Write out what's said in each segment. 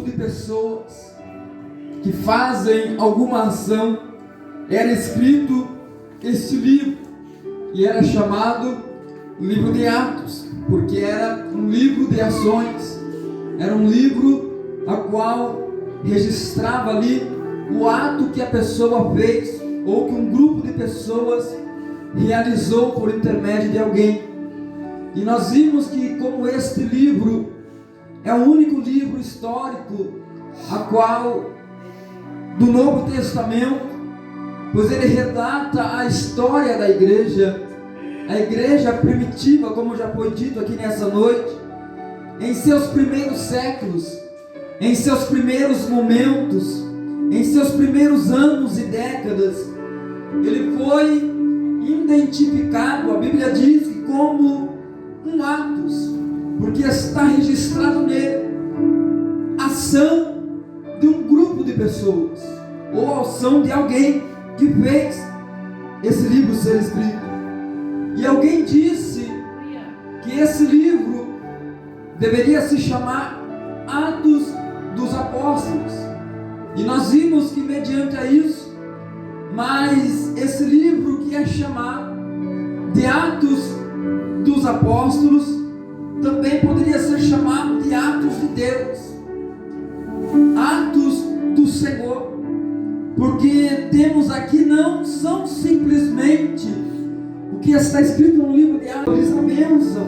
de pessoas que fazem alguma ação, era escrito este livro, e era chamado livro de Atos, porque era um livro de ações, era um livro a qual registrava ali o ato que a pessoa fez, ou que um grupo de pessoas realizou por intermédio de alguém. E nós vimos que, como este livro é o único livro histórico a qual do Novo Testamento, pois ele relata a história da igreja, a igreja primitiva, como já foi dito aqui nessa noite, em seus primeiros séculos, em seus primeiros momentos, em seus primeiros anos e décadas. Ele foi identificado, a Bíblia diz, como um Atos, porque está registrado nele a ação de um grupo de pessoas, ou a ação de alguém que fez esse livro ser escrito. E alguém disse que esse livro deveria se chamar Atos dos Apóstolos, e nós vimos que mediante a isso, mas esse livro que é chamado de Atos dos Apóstolos também poderia ser chamado de Atos de Deus, Atos do Senhor, porque temos aqui não são simplesmente o que está escrito no livro de Atos, a bênção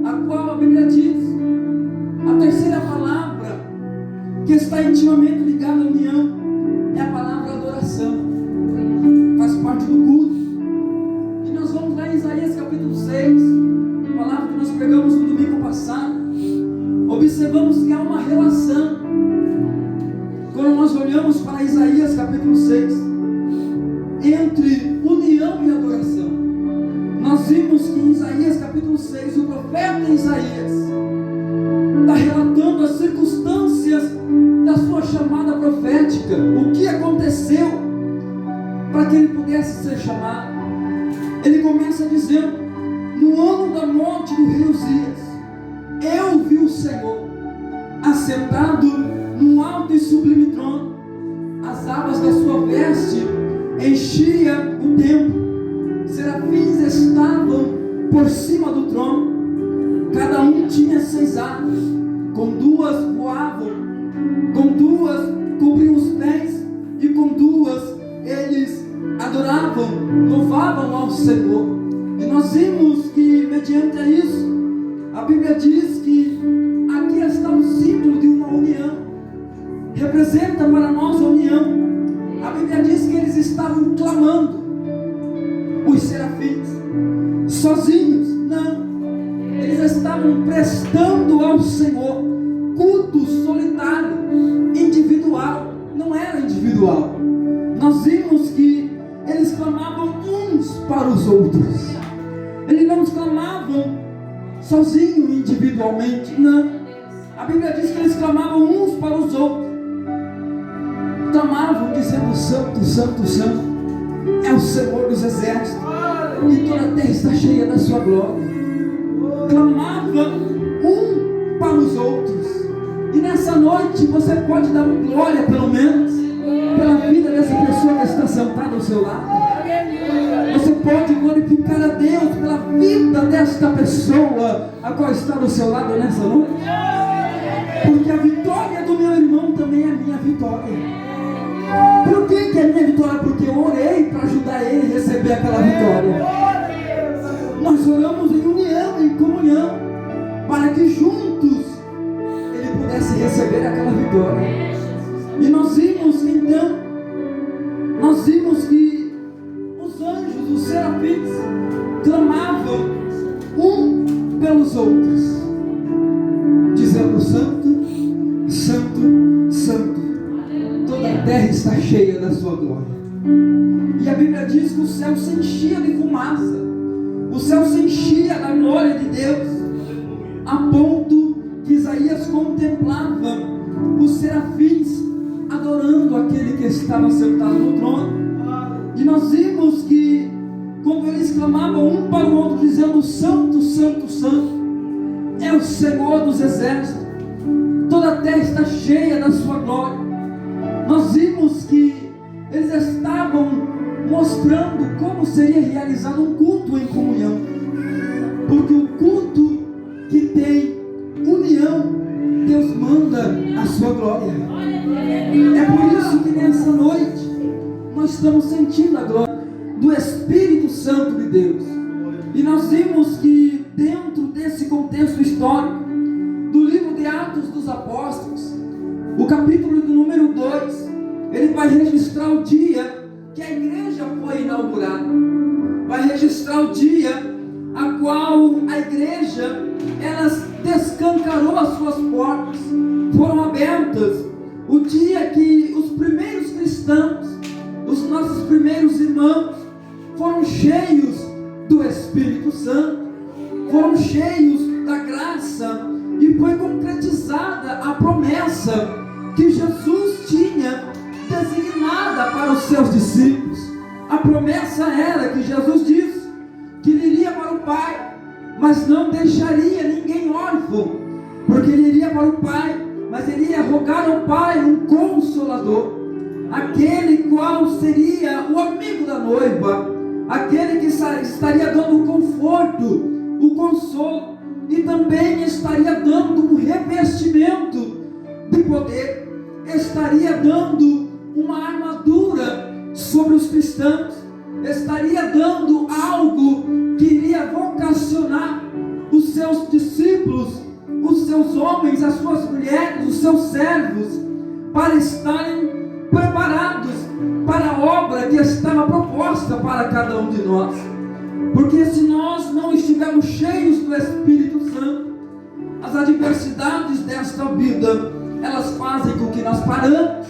a qual a Bíblia diz, a terceira palavra que está intimamente ligada à união é a palavra adoração, faz parte do culto. E nós vamos lá em Isaías capítulo 6, palavra que nós pegamos no domingo passado. Observamos que há uma relação quando nós olhamos para Isaías capítulo 6 entre união e adoração. Nós vimos que em Isaías capítulo 6 o profeta Isaías está relatando as circunstâncias da sua chamada profética, o que aconteceu para que ele pudesse ser chamado. Ele começa dizendo: no ano da morte do rei Uzias, eu vi o Senhor assentado num alto e sublime trono, as abas da sua veste enchia o templo, serafins estavam por cima do trono, cada um tinha 6 asas, com 2 voavam, com 2 cobriam os pés, e com 2 eles adoravam, louvavam ao Senhor. E nós vimos que mediante a isso, a Bíblia diz que aqui está um símbolo de uma união, representa para nós a união. A Bíblia diz que eles estavam clamando, os serafins, sozinhos, não, eles estavam prestando ao Senhor culto solitário, individual, não era individual. Nós vimos que eles clamavam uns para os outros, eles não clamavam sozinhos, individualmente, não. A Bíblia diz que eles clamavam uns para os outros, clamavam dizendo: Santo, Santo, Santo é o Senhor dos exércitos, e toda a terra está cheia da sua glória. Clamavam um para os outros. E nessa noite você pode dar glória, pelo menos, pela vida dessa pessoa que está sentada ao seu lado. Você pode glorificar a Deus pela vida desta pessoa a qual está do seu lado nessa noite, porque a vitória do meu irmão também é a minha vitória. Por que é minha vitória? Porque eu orei para ajudar ele a receber aquela vitória. Nós oramos em união, em comunhão, para que juntos ele pudesse receber aquela vitória. E nós vimos então, que os anjos, os serafins, clamavam um pelos outros, dizendo: Santo, Santo, Santo, toda a terra está cheia da sua glória. E a Bíblia diz que o céu se enchia de fumaça, o céu se enchia da glória de Deus, a ponto que Isaías contemplava os serafins adorando aquele que estava sentado no trono. E nós vimos que quando eles clamavam um para o outro dizendo: Santo, Santo, Santo é o Senhor dos exércitos, toda a terra está cheia da sua glória. Nós vimos que eles estavam mostrando como seria realizado um culto em comunhão, porque o culto que tem união, Deus manda a sua glória. É por isso que nessa noite nós estamos sentindo a glória do Espírito Santo de Deus. E nós vimos que dentro desse contexto histórico do livro de Atos dos Apóstolos, o capítulo do número 2, ele vai registrar o dia que a igreja foi inaugurada. Vai registrar o dia a qual a igreja, elas descancarou as suas portas, foram abertas. O dia que os primeiros cristãos, os nossos primeiros irmãos, foram cheios do Espírito Santo, foram cheios da graça, e foi concretizada a promessa que Jesus tinha designada para os seus discípulos. A promessa era que Jesus disse que ele iria para o Pai, mas não deixaria ninguém órfão, porque ele iria para o Pai, mas ele ia rogar ao Pai um Consolador, aquele qual seria o amigo da noiva, aquele que estaria dando o conforto, o consolo, e também estaria dando um revestimento de poder, estaria dando uma armadura sobre os cristãos, estaria dando algo que iria vocacionar os seus discípulos, os seus homens, as suas mulheres, os seus servos, para estarem preparados para a obra que estava proposta para cada um de nós. Porque se nós não estivermos cheios do Espírito Santo, as adversidades desta vida, elas fazem com que nós paramos,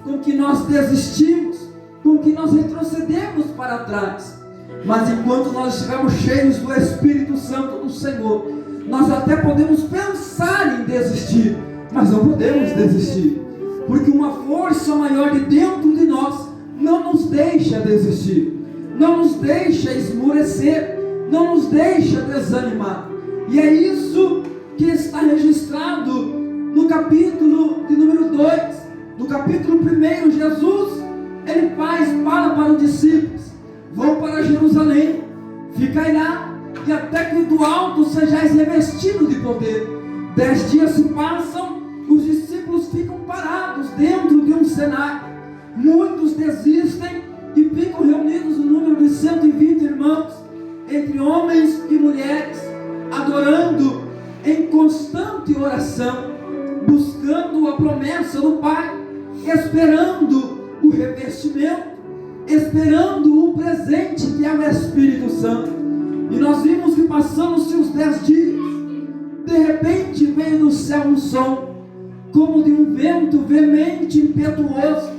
com que nós desistimos, com que nós retrocedemos para trás. Mas enquanto nós estivermos cheios do Espírito Santo do Senhor, nós até podemos pensar em desistir, mas não podemos desistir, porque uma força maior de dentro de nós não nos deixa desistir, não nos deixa esmorecer, não nos deixa desanimar. E é isso que está registrado no capítulo de número 2. No capítulo 1, Jesus, ele fala para os discípulos: vão para Jerusalém, ficai lá, e até que do alto sejais revestidos de poder. 10 dias se passam, os discípulos ficam parados dentro de um cenário. Muitos desistem e ficam reunidos no número de 120 irmãos, entre homens e mulheres, adorando em constante oração, buscando a promessa do Pai, esperando o revestimento, esperando o presente que é o Espírito Santo. E nós vimos que passamos-se os 10 dias, de repente veio do céu um som, como de um vento veemente, impetuoso,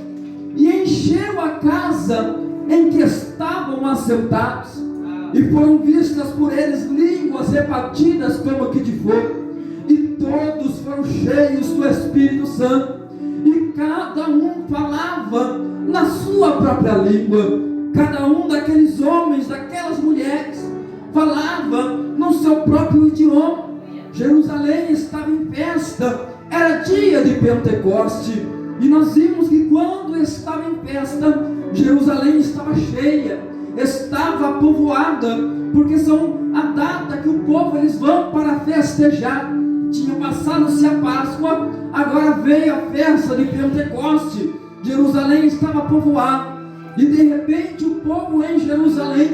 e encheu a casa em que estavam assentados, e foram vistas por eles línguas repartidas como que de fogo, e todos foram cheios do Espírito Santo, e cada um falava na sua própria língua. Cada um daqueles homens, daquelas mulheres, falava no seu próprio idioma. Jerusalém estava em festa, era dia de Pentecoste, e nós vimos que quando estava em festa, Jerusalém estava cheia, estava povoada, porque são a data que o povo eles vão para festejar. Tinha passado-se a Páscoa, agora veio a festa de Pentecoste. Jerusalém estava povoada, e de repente o povo em Jerusalém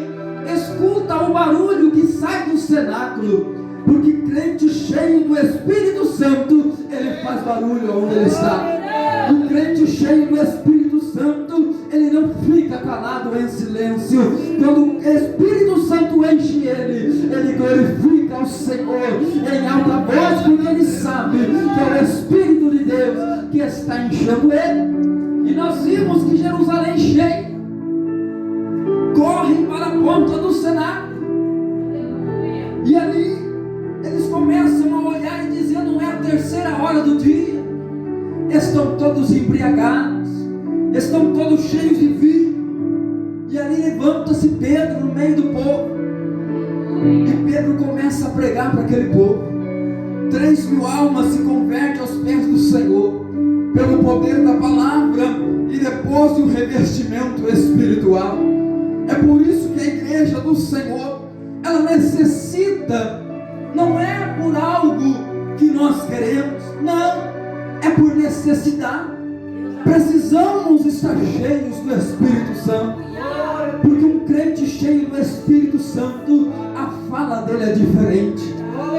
escuta o barulho que sai do cenáculo, porque crente cheio do Espírito Santo, ele faz barulho onde ele está. O crente cheio do Espírito Santo, ele não fica calado em silêncio. Quando o Espírito Santo enche ele glorifica ao Senhor em alta voz, porque ele sabe que é o Espírito de Deus que está enchendo ele. E nós vimos que Jerusalém cheia, correm para a ponta do cenáculo, e ali eles começam a olhar e dizer: não é a 3ª hora do dia, estão todos embriagados, estão todos cheios de vinho. E ali levanta-se Pedro no meio do povo, e Pedro começa a pregar para aquele povo: 3.000 almas se convertem aos pés do Senhor, pelo poder da palavra e depois de um revestimento espiritual. É por isso que a igreja do Senhor, ela necessita, não é por algo que nós queremos, não, é por necessidade. Precisamos estar cheios do Espírito Santo, porque um crente cheio do Espírito Santo, a fala dele é diferente.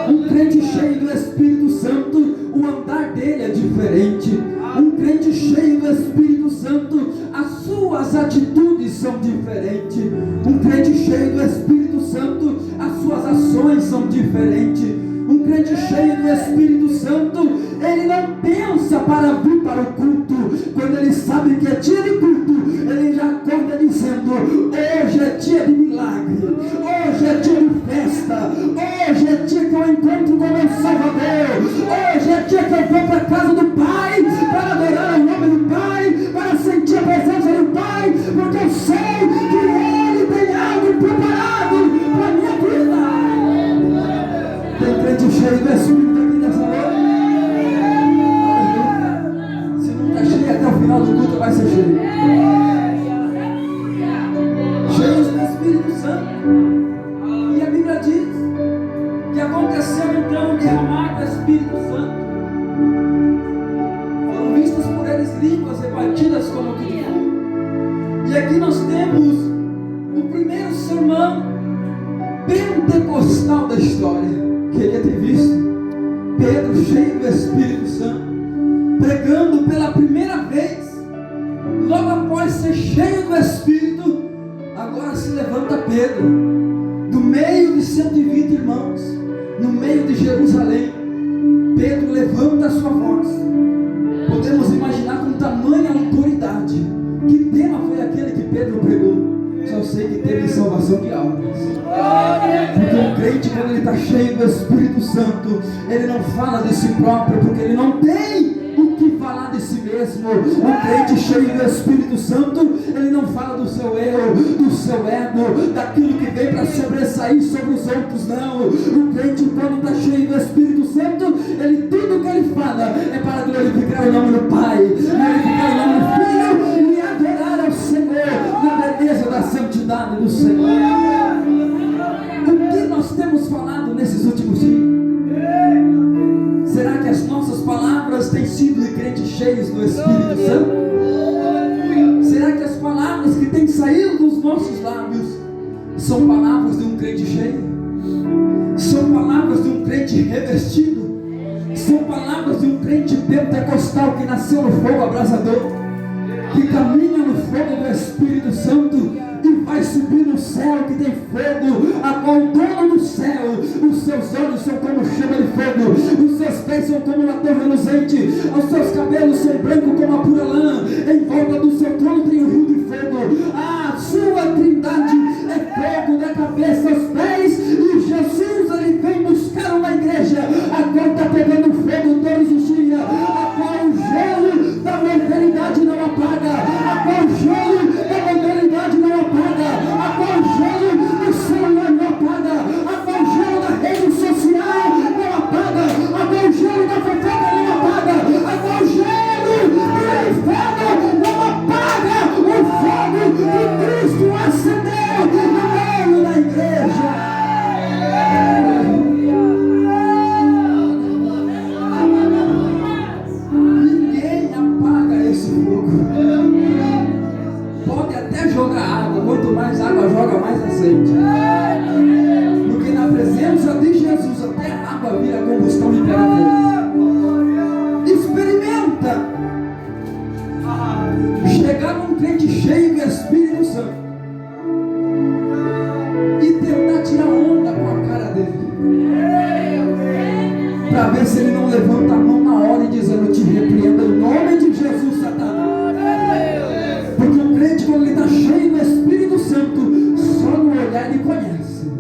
Um crente cheio do Espírito Santo, o andar dele é diferente. Um crente cheio do Espírito Santo, as suas atitudes são diferentes. Um crente cheio do Espírito Santo, as suas ações são diferentes. Um crente cheio do Espírito Santo, ele não pensa para vir para o culto. Quando ele sabe que é dia de culto, ele já acorda dizendo: hoje é dia de milagre, hoje é dia de festa, hoje é dia que eu encontro com o meu Salvador, hoje é dia que eu vou para a casa do Pai, para adorar o nome do Pai, para sentir a presença do Pai, porque eu sei que Ele tem algo preparado para a minha vida. Tem crente cheio do Espírito aqui nessa noite? Se não está cheio, até o final do culto vai ser cheio. Cheios do Espírito Santo. E a Bíblia diz que aconteceu então o derramar do Espírito Santo. Foram vistas por eles línguas repartidas como que de fogo. E aqui nós temos o primeiro sermão pentecostal da história. Queria ter visto Pedro cheio do Espírito Santo, pregando pela primeira vez. Logo após ser cheio do Espírito, agora se levanta Pedro, do meio de 120 irmãos, no meio de Jerusalém. Pedro levanta a sua voz. Podemos imaginar com tamanha autoridade. Que tema foi aquele que Pedro pregou? Só sei que teve salvação de almas. Porque o crente, quando ele está cheio do Espírito Santo, ele não fala de si próprio, porque ele não tem o que falar de si mesmo. O crente cheio do Espírito Santo, ele não fala do seu eu, do seu ego, daquilo que vem para sobressair sobre os outros, não. O crente, quando está cheio do Espírito Santo, tudo que ele fala é para glorificar o nome do Pai, glorificar o nome do Filho e adorar ao Senhor na beleza da santidade do Senhor. O que nós temos falado nesses últimos dias? Será que as nossas palavras têm sido de crentes cheios do Espírito Santo? Será que as palavras que têm saído dos nossos lábios são palavras de um crente cheio? São palavras de um crente revestido? São palavras de um crente pentecostal que nasceu no fogo abrasador, que caminha no fogo do Espírito Santo e vai subir no céu que tem fogo, a qual o dono do céu, os seus olhos são como chama de fogo, os seus pés são como latão reluzente, os seus cabelos são brancos como a pura lã, em volta do seu trono tem um rio de fogo. A sua trindade é fogo da cabeça aos pés, e Jesus ele vem buscar uma igreja a qual está pegando fogo todos os dias, a qual o gelo da modernidade não apaga, a qual o gelo da modernidade não apaga, a qual o gelo do celular não apaga, a qual o gelo da rede social não apaga, a qual o gelo da fofoca não apaga, a qual o gelo do inferno não apaga o fogo que Cristo acendeu no meio da igreja. Ninguém apaga esse fogo. Pode até jogar água, quanto mais água joga, mais azeite. Porque na presença de Jesus até a água vira combustão e pega fogo. Experimenta chegar num crente cheio do Espírito Santo e tentar tirar onda com a cara dele, para ver se ele não levanta a mão na hora e diz: eu te repreendo em nome de Jesus, Satanás. Porque o crente, quando ele está cheio do Espírito Santo, só no olhar ele conhece,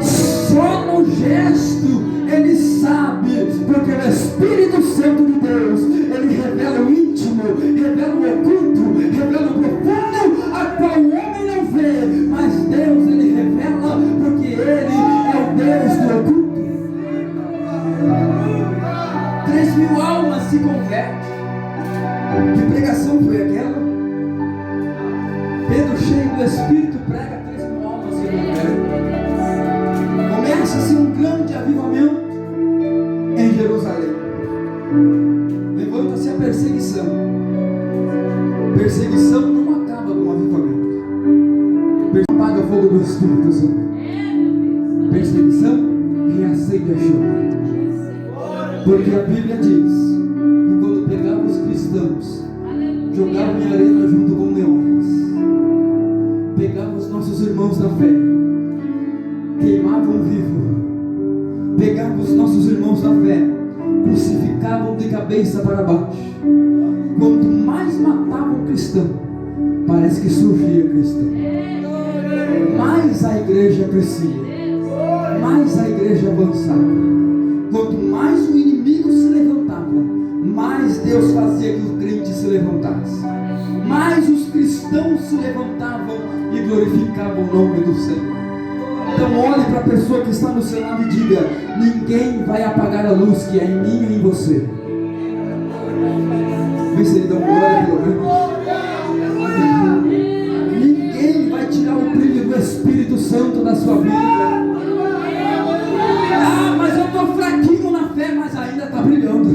só no gesto ele sabe, porque o Espírito Santo de Deus, ele revela o íntimo, revela o oculto, revela o profundo, a qual o homem não vê, mas Deus ele revela, porque ele é o Deus do oculto. almas se convertem. Que pregação foi aquela? Pedro, cheio do Espírito, prega, 3.000 almas se convertem. Começa-se um grande avivamento em Jerusalém. Levanta-se a perseguição. Perseguição não acaba com o avivamento. Apaga o fogo do Espírito Santo. Perseguição reacende a chama. Porque a Bíblia diz que quando pegavam os cristãos, jogavam em arena junto com leões, pegavam os nossos irmãos da fé, queimavam vivo, pegavam os nossos irmãos da fé, crucificavam de cabeça para baixo. Quanto mais matavam cristão, parece que surgia cristão, mais a igreja crescia, mais a igreja avançava. Quanto mais o inimigo se levantava, mais Deus fazia que o crente se levantasse, mais os cristãos se levantavam e glorificavam o nome do Senhor. Então olhe para a pessoa que está no seu lado e diga: ninguém vai apagar a luz que é em mim e em você. Vê se ele dá glória pelo menos. Ninguém vai tirar o brilho do Espírito Santo da sua vida. Ah, mas eu estou fraquinho na fé, mas ainda está brilhando.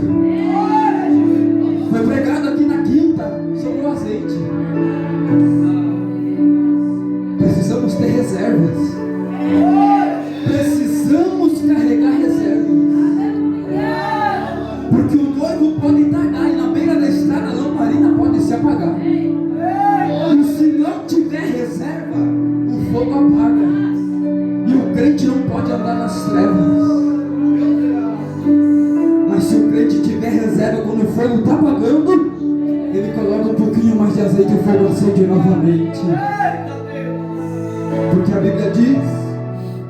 Foi pregado aqui na quinta sobre o azeite. Precisamos ter reservas. Precisamos carregar reservas. Porque o noivo pode tagar e na beira da estrada a lamparina pode se apagar. E se não tiver reserva, o fogo apaga. E o crente não pode andar nas trevas. Mas se o crente tiver reserva, quando o fogo está apagando, ele coloca um pouquinho mais de azeite e o fogo acende novamente. Porque a Bíblia diz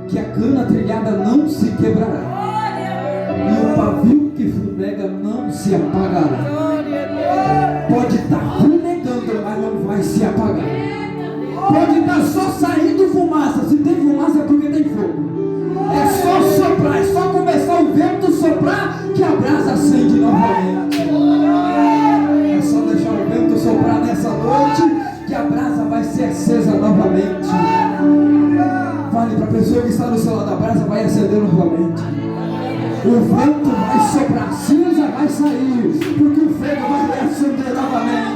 que a cana trilhada não se quebrará, e o pavio que fumega não se apagará. Pode estar fumegando, mas não vai se apagar. Pode estar só saindo fumaça. Se tem fumaça é porque tem fogo. É só soprar, é só começar o vento soprar que a brasa acende novamente. É só deixar o vento soprar nessa noite que a brasa vai ser acesa novamente. Fale para a pessoa que está no seu lado: a brasa vai acender novamente. O vento vai soprar, a cinza vai sair, porque o fogo vai reacender novamente.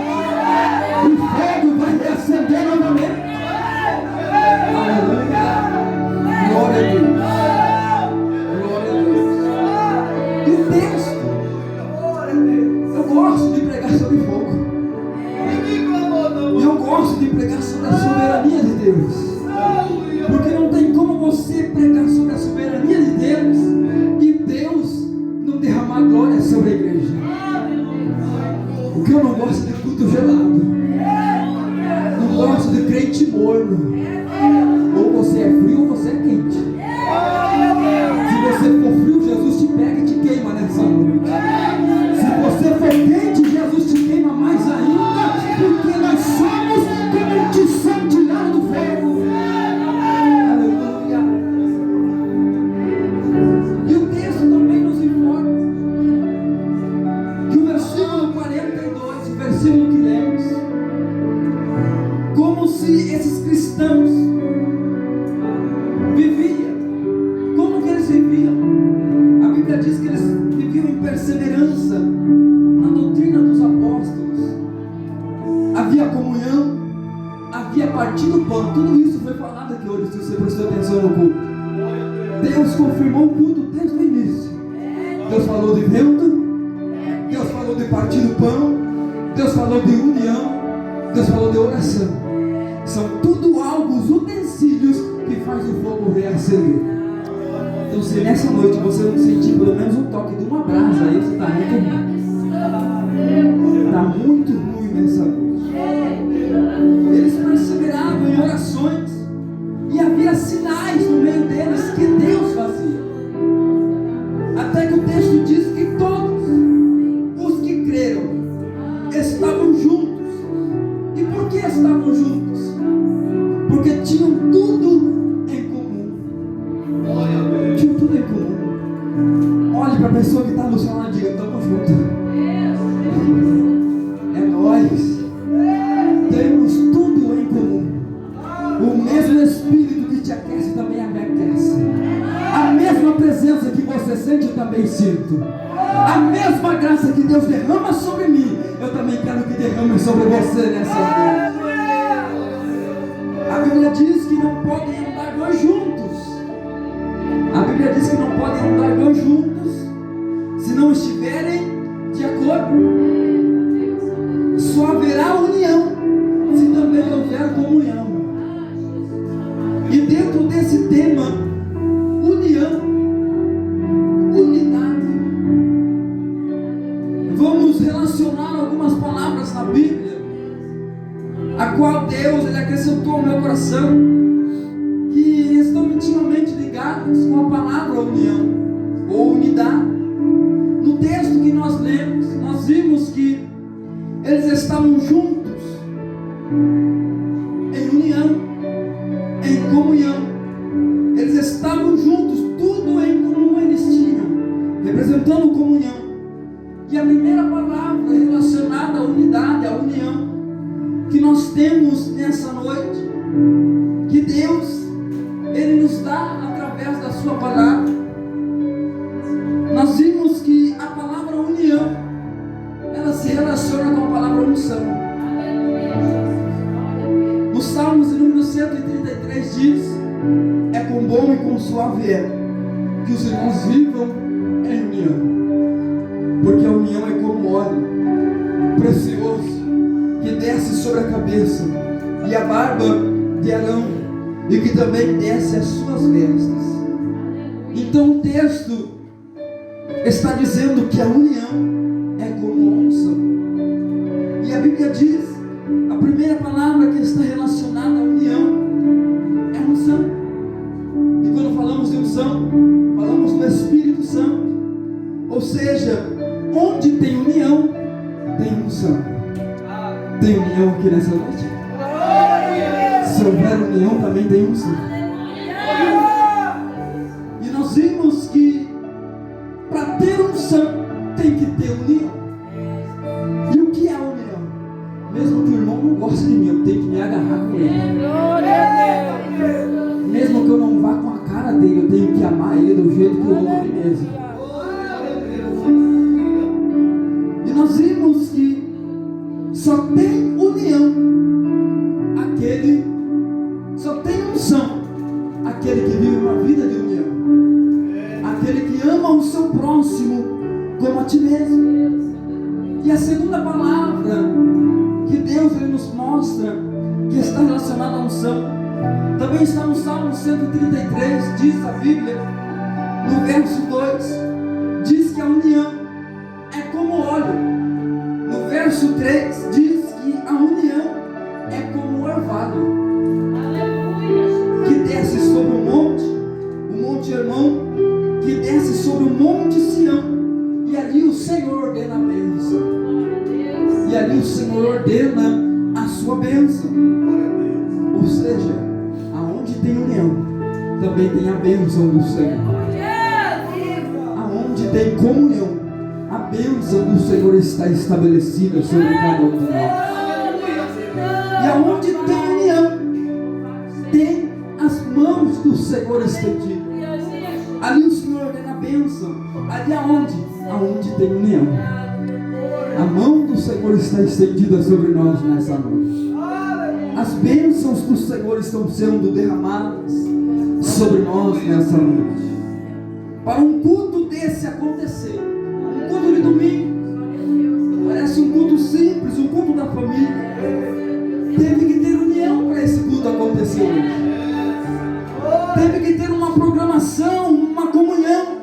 O fogo vai reacender novamente. Aleluia. Glória a Deus. Glória a Deus. E o texto, eu gosto de pregar sobre fogo. E eu gosto de pregar sobre a soberania de Deus. Porque não tem como você pregar sobre a soberania de Deus e Deus não derramar glória sobre a igreja. O que eu não gosto de culto gelado. Não gosto de crente morno. Ou você é frio ou você é quente. Se você for frio, Jesus te pega e te queima nessa noite. Se você for quente, Jesus te queima mais ainda, porque nós somos como um tição tirado do fogo. Aleluia. E o texto também nos informa que o versículo 42, o versículo que lemos, como se esses cristãos viviam. Como que eles viviam? A Bíblia diz que eles viviam em perseverança na doutrina dos apóstolos. Havia comunhão, havia partido o pão. Tudo isso foi falado aqui hoje, se você prestou atenção no culto. Deus confirmou o culto desde o início. Deus falou de vento, Deus falou de partir o pão, Deus falou de união, Deus falou de oração. São tudo algo, os utensílios que faz o fogo reacender. Então, se nessa noite você não sentir pelo menos um toque de uma brasa, aí você está muito ruim. Está muito ruim nessa noite. Eles perseveravam em orações e havia sinais no meio deles que Deus fazia. Até que o texto diz que todos os que creram estavam juntos. E por que estavam juntos? Porque tinham tudo em comum. Tinham tudo em comum. Olhe para a pessoa que está no seu lado e diga: estamos juntos. nós temos tudo em comum. O mesmo Espírito que te aquece também me aquece. A mesma presença que você sente eu também sinto. A mesma graça que Deus derrama sobre mim, eu também quero que derrame sobre você nessa noite. A Bíblia diz que não podem andar dois juntos. A Bíblia diz que não podem andar dois juntos se não estiverem de acordo. Só haverá união se também houver comunhão. E dentro desse tema, união, unidade, vamos relacionar algumas palavras na Bíblia, a qual Deus ele acrescentou ao meu coração, que estão intimamente ligadas com a palavra união ou unidade. No texto que nós lemos, nós vimos que eles estavam juntos, em união, em comunhão. Eles estavam juntos, tudo em comum eles tinham, representando comunhão. E a primeira palavra relacionada à unidade, à união, que nós temos nessa noite, que Deus, Ele nos dá através da sua palavra. Nós vimos que a palavra união, ela se relaciona com a palavra unção. Nos Salmos, no número 133 diz: é com bom e com suave é que os irmãos vivam em união, porque a união é como óleo precioso que desce sobre a cabeça e a barba de Arão, e que também desce as suas vestes. Então o texto está dizendo que a união é como a unção. E a Bíblia diz, a primeira palavra que está relacionada à união é unção. E quando falamos de unção, falamos do Espírito Santo. Ou seja, onde tem união, tem unção. Tem união aqui nessa noite? Se houver união, também tem unção. E nós vimos que para ter unção tem que ter união. E o que é a união? Mesmo que o irmão não goste de mim, eu tenho que me agarrar com ele. Mesmo que eu não vá com a cara dele, eu tenho que amar ele do jeito que eu amo a mim mesmo. E nós vimos que só tem união só tem unção aquele que vive uma vida de união, aquele que ama o seu próximo como a ti mesmo. E a segunda palavra que Deus ele nos mostra que está relacionada à unção também está no Salmo 133, diz a Bíblia, no verso 2, diz que a união é como óleo. No verso 3 diz que a união é como o orvalho que desce sobre o Monte Hermon, que desce sobre o Monte Sião, e ali o Senhor ordena a bênção, e ali o Senhor ordena a sua bênção. Ou seja, aonde tem união, também tem a bênção do Senhor. Aonde tem comunhão, a bênção do Senhor está estabelecida sobre cada um de nós. E aonde tem união, tem as mãos do Senhor estendidas. Ali o Senhor ordena a bênção. Ali aonde? Aonde tem união, a mão do Senhor está estendida sobre nós nessa noite. As bênçãos do Senhor estão sendo derramadas sobre nós nessa noite. Para um culto desse acontecer, um culto de domingo, parece um culto simples, um culto da família, teve que ter união para esse culto acontecer hoje. Teve que ter uma programação, uma comunhão,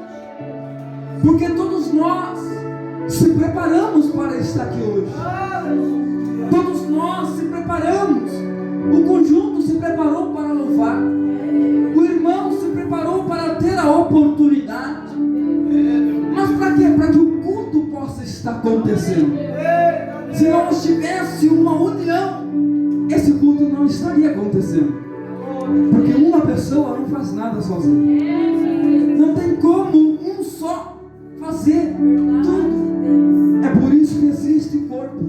porque todos nós se preparamos para estar aqui hoje. Todos nós se preparamos. O conjunto se preparou para louvar. O irmão se preparou para ter a oportunidade. Mas para quê? Para que o culto possa estar acontecendo. Se não tivesse uma união, esse culto não estaria acontecendo. Porque uma pessoa não faz nada sozinha. Não tem como um só fazer tudo. É por isso que existe o corpo.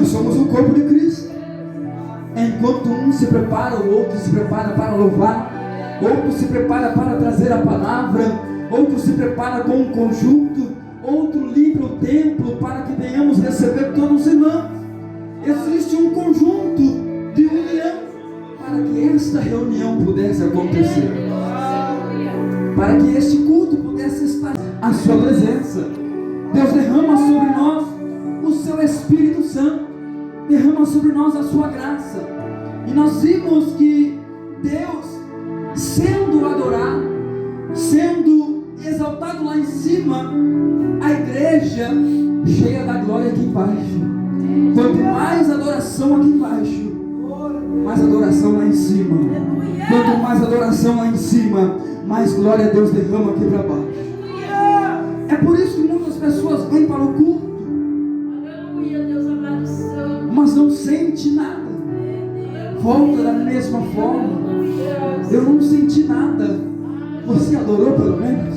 Nós somos o corpo de Cristo. Enquanto um se prepara, o outro se prepara para louvar, outro se prepara para trazer a palavra, outro se prepara com um conjunto, outro limpa o templo para que venhamos receber todos os irmãos. Existe um conjunto de união para que esta reunião pudesse acontecer, para que este culto pudesse estar à sua presença. Deus derrama sobre nós o seu Espírito Santo, derrama sobre nós a sua graça, e nós vimos que Deus, sendo adorado, sendo exaltado lá em cima, a igreja cheia da glória aqui embaixo. Quanto mais adoração aqui embaixo, mais adoração lá em cima. Quanto mais adoração lá em cima, mais glória a Deus derrama aqui para baixo. É por isso que muitas pessoas vêm para o culto, mas não sente nada, volta da mesma forma. Eu não senti nada. Você adorou pelo menos?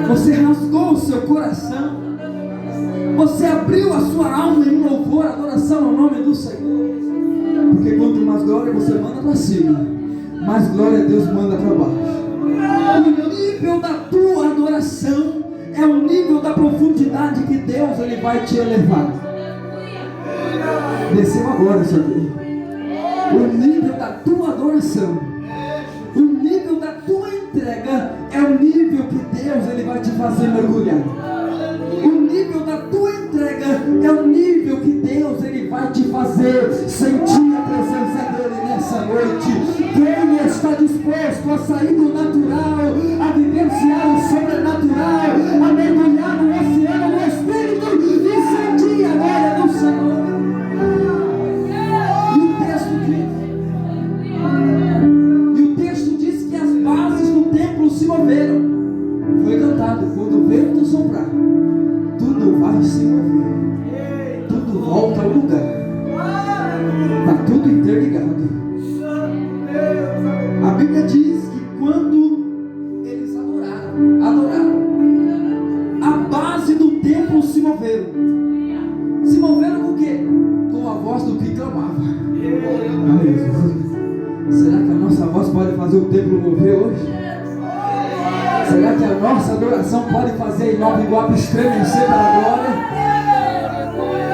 Você rasgou o seu coração? Você abriu a sua alma em um louvor, adoração ao nome do Senhor? Porque quanto mais glória você manda para cima, mais glória Deus manda para baixo. O nível da tua adoração é o nível da profundidade que Deus ele vai te elevar. Desceu agora isso aqui. O nível da tua adoração, o nível da tua entrega é o nível que Deus ele vai te fazer mergulhar. O nível da tua entrega é o nível que Deus ele vai te fazer sentir a presença dele nessa noite. Quem está disposto a sair do natural, a vivenciar o sobrenatural, a mergulhar no oceano do Espírito e sentir a glória do Senhor? E o texto diz que as bases do templo se moveram. Foi cantado: quando o vento soprar, tudo vai se mover, tudo volta ao lugar, está tudo interligado. A Bíblia diz que quando eles adoraram, a base do templo se moveram. Se moveram com o quê? Com a voz do que clamava. Será que a nossa voz pode fazer o templo mover hoje? Será que a nossa adoração pode fazer Nova Iguape estremecer para a glória?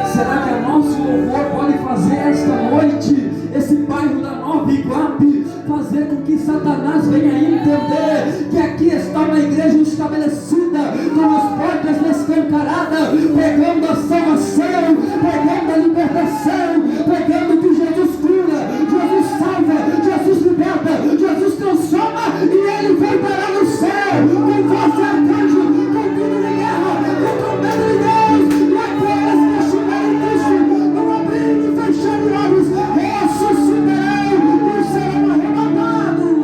Será que o nosso louvor pode fazer esta noite, esse bairro da Nova Iguape, fazer com que Satanás venha entender que aqui está uma igreja estabelecida, com as portas escancaradas, pregando a salvação, pregando a libertação, pregando que Jesus cura, Jesus salva, Jesus liberta, Jesus transforma, e Ele vai parar no céu, com voz de arcanjo, com grito de guerra, com trombeta de Deus, e aqueles que estiverem em Cristo, não abrirem e fecharem olhos, ressuscitarão e serão arrebatados.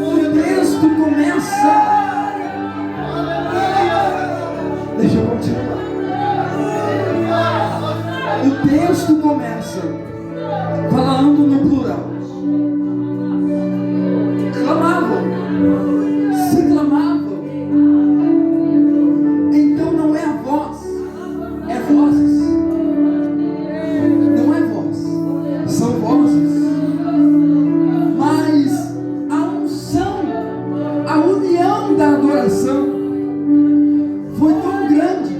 O texto começa. Deixa eu continuar. O texto começa falando no plural. Clamavam, se clamavam. Então não é a voz, é vozes. Não é voz, são vozes. Mas a unção, a união da adoração foi tão grande.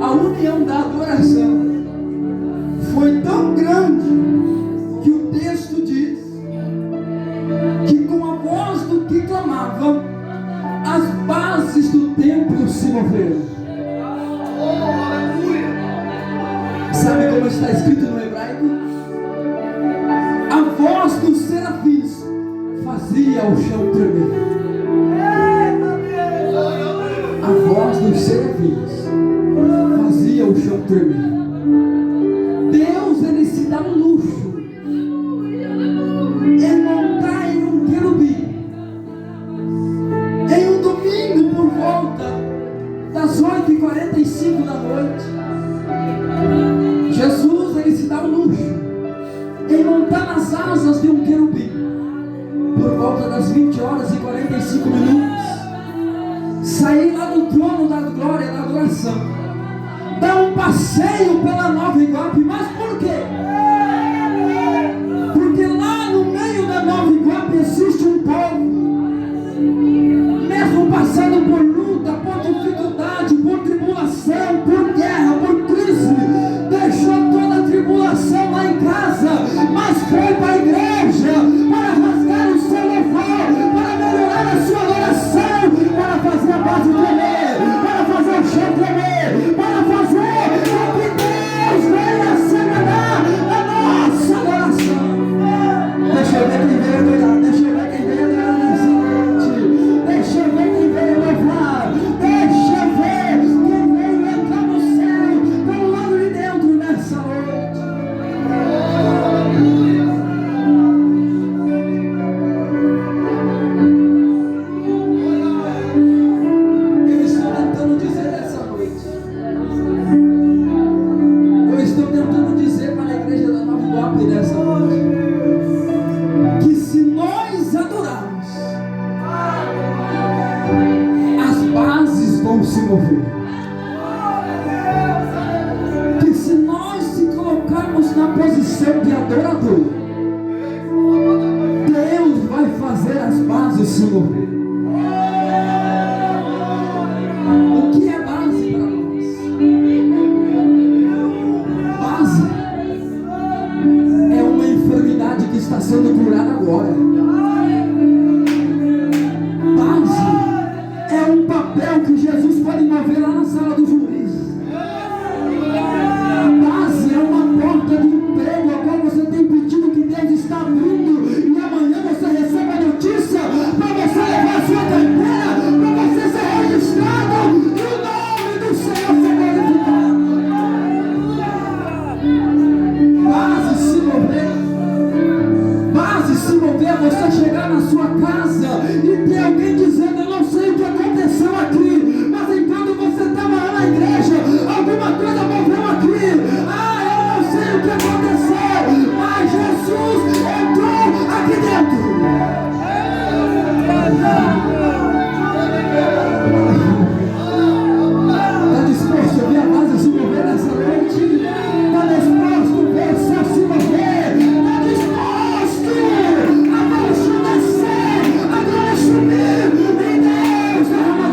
A união da adoração foi tão grande que o texto diz que com a voz do que clamava, as bases do templo se moveram. Sabe como está escrito no hebraico? A voz dos serafins fazia o chão tremer. A voz dos serafins fazia o chão tremer. Deus, ele se dá um luxo em montar em um querubim, em um domingo por volta das 8h45 da noite. Jesus, ele se dá um luxo em montar nas asas de um querubim. volta das 20 horas e 45 minutos, sair lá do trono da glória, da adoração, dar um passeio pela Nova Iguape. Mas por quê? Porque lá no meio da Nova Iguape existe um povo, mesmo passando por luta, por dificuldade, por tribulação, por guerra, por crise, deixou toda a tribulação lá em casa, mas foi para a igreja para rasgar o seu louvor, para melhorar a sua adoração, para fazer a base tremer, para fazer o chão tremer, para fazer o que Deus venha semear na nossa adoração. Deixa eu ver quem veio adorar, deixa eu ver quem veio adorar nessa noite, deixa eu ver quem veio louvar, deixa eu ver quem veio entrar no céu pelo lado de dentro nessa noite. Eu estou tentando dizer nessa noite, eu estou tentando dizer para a igreja da Nova Iguape nessa noite, que se nós adorarmos, as bases vão se mover. Que se nós se colocarmos na posição de adorador, Deus vai fazer as bases se mover. O que é base para nós? Base é uma enfermidade que está sendo curada agora. Base é um papel que Jesus pode mover lá na sala do juiz. Base é uma porta de emprego a qual você tem pedido que Deus está abrindo, e amanhã você recebe a notícia para você levar a sua carteira, para você ser registrado e o nome do Senhor ser glorificado. Base se mover. Base se mover é você chegar na sua casa e ter alguém dizendo: eu não sei o que aconteceu aqui, mas enquanto você estava lá na igreja, alguma coisa moveu aqui. Eu não sei o que aconteceu, mas Jesus entrou aqui dentro. Está disposto a ver a base se mover nessa noite? Está disposto a ver o céu se mover? Está disposto a ver o chão descer, a glória subir em Deus derrama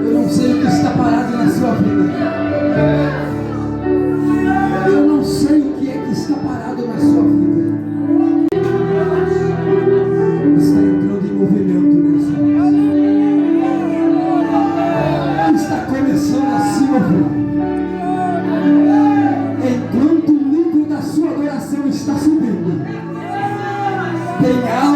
Eu não sei o que está parado na sua vida. Eu não sei o que é que está parado na sua vida. Está entrando em movimento nessa noite. Está começando a se mover. Enquanto o nível da sua adoração está subindo, tem algo